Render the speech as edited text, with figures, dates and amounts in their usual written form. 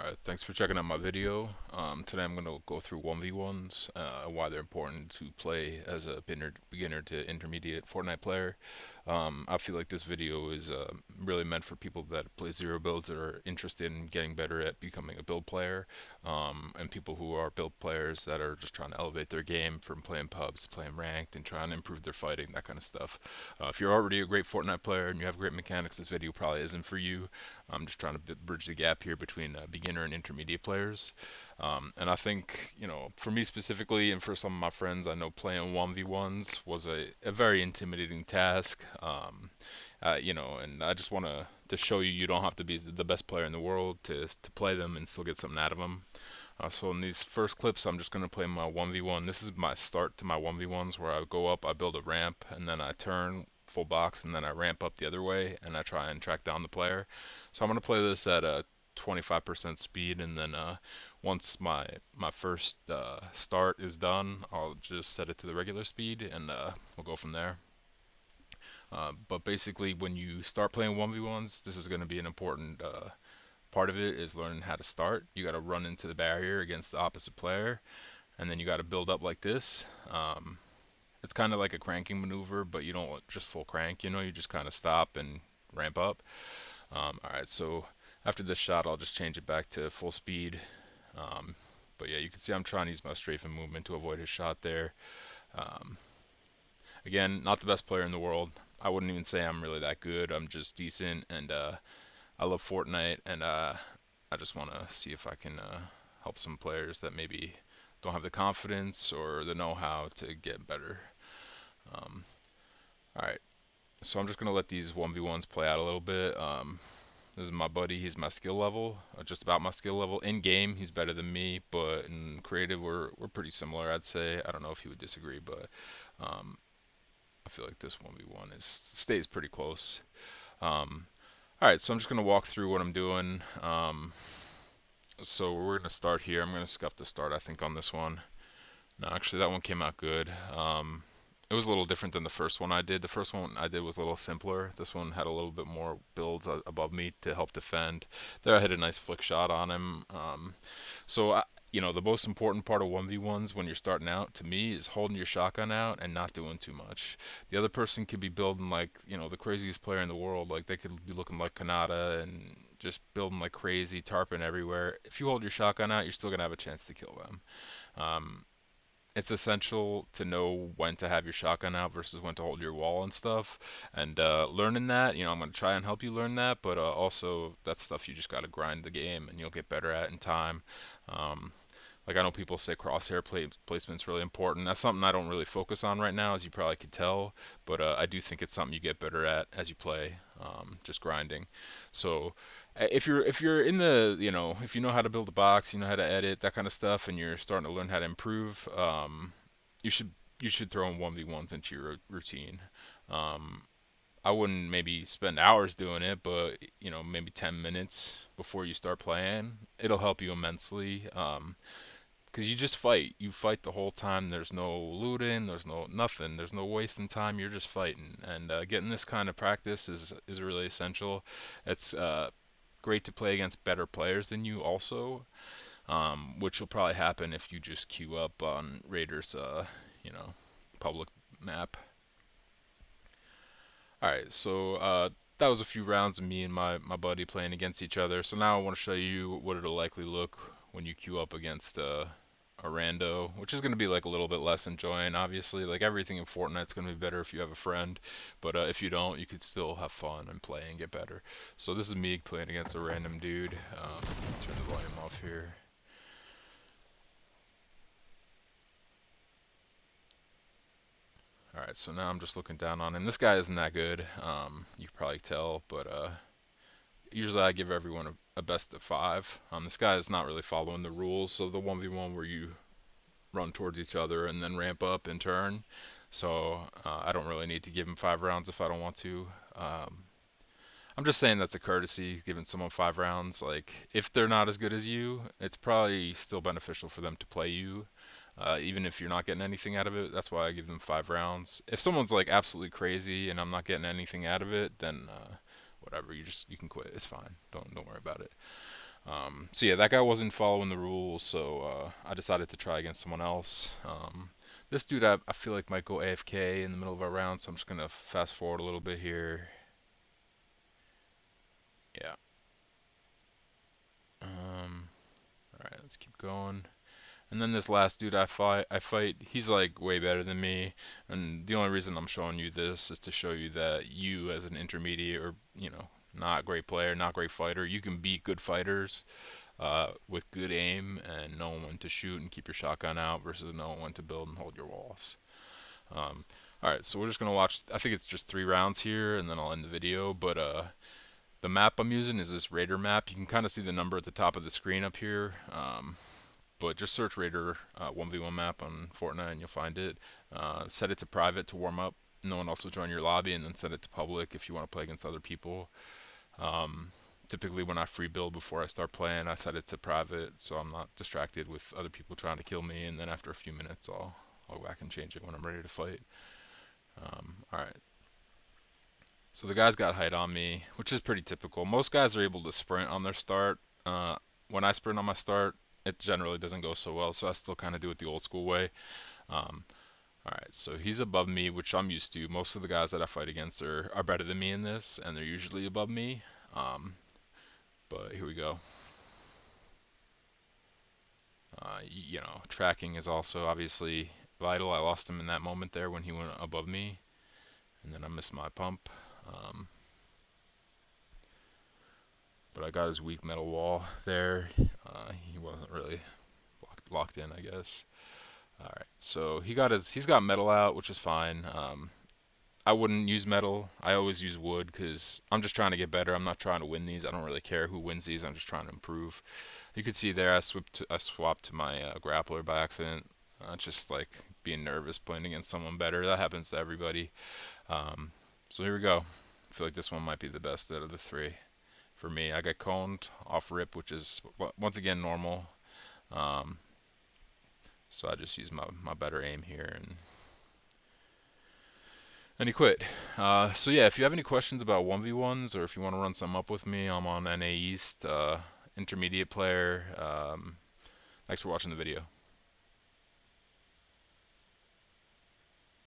Alright, thanks for checking out my video. Today I'm going to go through 1v1s and why they're important to play as a beginner to intermediate Fortnite player. I feel like this video is really meant for people that play zero builds that are interested in getting better at becoming a build player, and people who are build players that are just trying to elevate their game from playing pubs to playing ranked and trying to improve their fighting, that kind of stuff. If you're already a great Fortnite player and you have great mechanics, this video probably isn't for you. I'm just trying to bridge the gap here between beginner and intermediate players. And I think, for me specifically and for some of my friends, I know playing 1v1s was a very intimidating task. And I just want to show you you don't have to be the best player in the world to play them and still get something out of them. So in these first clips, I'm just going to play my 1v1. This is my start to my 1v1s where I go up, I build a ramp, and then I turn full box, and then I ramp up the other way, and I try and track down the player. So I'm going to play this at a 25% speed, and then once my first start is done, I'll just set it to the regular speed, and we'll go from there. But basically, when you start playing 1v1s, this is going to be an important part of it is learning how to start. You got to run into the barrier against the opposite player, and then you got to build up like this. It's kind of like a cranking maneuver, but you don't just full crank, you just kind of stop and ramp up. Alright, so after this shot, I'll just change it back to full speed. But yeah, you can see I'm trying to use my strafing movement to avoid his shot there. Um, Again, not the best player in the world. I wouldn't even say I'm really that good. I'm just decent, and I love Fortnite, and I just want to see if I can help some players that maybe don't have the confidence or the know-how to get better. Um, Alright, so I'm just going to let these 1v1s play out a little bit. This is my buddy, he's my skill level, just about my skill level. In game, he's better than me, but in creative, we're pretty similar, I'd say. I don't know if he would disagree, but um, I feel like this 1v1 stays pretty close. Alright, so I'm just going to walk through what I'm doing. So we're going to start here. I'm going to scuff the start, I think, on this one. No, actually, that one came out good. It was a little different than the first one I did. The first one I did was a little simpler. This one had a little bit more builds above me to help defend. There I hit a nice flick shot on him. The most important part of 1v1s when you're starting out, to me, is holding your shotgun out and not doing too much. The other person could be building like, the craziest player in the world. Like, they could be looking like Kanata and just building like crazy, tarping everywhere. If you hold your shotgun out, you're still going to have a chance to kill them. Um, it's essential to know when to have your shotgun out versus when to hold your wall and stuff. And learning that, I'm going to try and help you learn that, but also that's stuff you just got to grind the game and you'll get better at in time. Um, like I know people say crosshair placement's really important. That's something I don't really focus on right now, as you probably could tell. But I do think it's something you get better at as you play, just grinding. So if you're in the if you know how to build a box, you know how to edit that kind of stuff, and you're starting to learn how to improve, you should you should throw in 1v1s into your routine. Um, I wouldn't maybe spend hours doing it, but maybe 10 minutes before you start playing, it'll help you immensely. Because you just fight. You fight the whole time. There's no looting. There's no nothing. There's no wasting time. You're just fighting. And getting this kind of practice is really essential. It's great to play against better players than you also, which will probably happen if you just queue up on Raiders, you know, public map. All right, so that was a few rounds of me and my buddy playing against each other. So now I want to show you what it'll likely look when you queue up against a rando, which is going to be like a little bit less enjoying, obviously. Like everything in Fortnite's going to be better if you have a friend, but if you don't, you could still have fun and play and get better. So this is me playing against a random dude. Turn the volume off here. Alright, so now I'm just looking down on him. This guy isn't that good, you can probably tell, but usually I give everyone a best of 5. This guy is not really following the rules, so the 1v1 where you run towards each other and then ramp up in turn. So I don't really need to give him 5 rounds if I don't want to. I'm just saying that's a courtesy, giving someone 5 rounds. Like, if they're not as good as you, it's probably still beneficial for them to play you, even if you're not getting anything out of it. That's why I give them 5 rounds. If someone's like absolutely crazy and I'm not getting anything out of it, then whatever, you can quit. It's fine. Don't worry about it. So yeah, that guy wasn't following the rules, so I decided to try against someone else. This dude I feel like might go AFK in the middle of our round, so I'm just gonna fast forward a little bit here. Yeah. All right, let's keep going. And then this last dude I fight, he's like way better than me. And the only reason I'm showing you this is to show you that you, as an intermediate or not great player, not great fighter, you can beat good fighters with good aim and knowing when to shoot and keep your shotgun out versus knowing when to build and hold your walls. Um, all right, so we're just gonna watch. I think it's just 3 rounds here, and then I'll end the video. But the map I'm using is this Raider map. You can kind of see the number at the top of the screen up here. But just search Raider 1v1 map on Fortnite and you'll find it. Set it to private to warm up. No one else will join your lobby, and then set it to public if you want to play against other people. Um, Typically, when I free build before I start playing, I set it to private so I'm not distracted with other people trying to kill me. And then after a few minutes, I'll go back and change it when I'm ready to fight. All right. So the guy's got height on me, which is pretty typical. Most guys are able to sprint on their start. Uh, when I sprint on my start, it generally doesn't go so well, so I still kind of do it the old school way. Um, Alright, so he's above me, which I'm used to. Most of the guys that I fight against are better than me in this, and they're usually above me. Um, but here we go. Tracking is also obviously vital. I lost him in that moment there when he went above me, and then I missed my pump. Um, but I got his weak metal wall there. He wasn't really locked in, I guess. All right, so he's got metal out, which is fine. I wouldn't use metal. I always use wood because I'm just trying to get better. I'm not trying to win these. I don't really care who wins these. I'm just trying to improve. You can see there I swapped to my grappler by accident. Just like being nervous playing against someone better. That happens to everybody. Um, so here we go. I feel like this one might be the best out of the three. For me, I got coned off rip, which is once again normal. Um, so I just use my better aim here and he quit. So yeah, if you have any questions about 1v1s or if you want to run some up with me, I'm on NA East, intermediate player. Thanks for watching the video.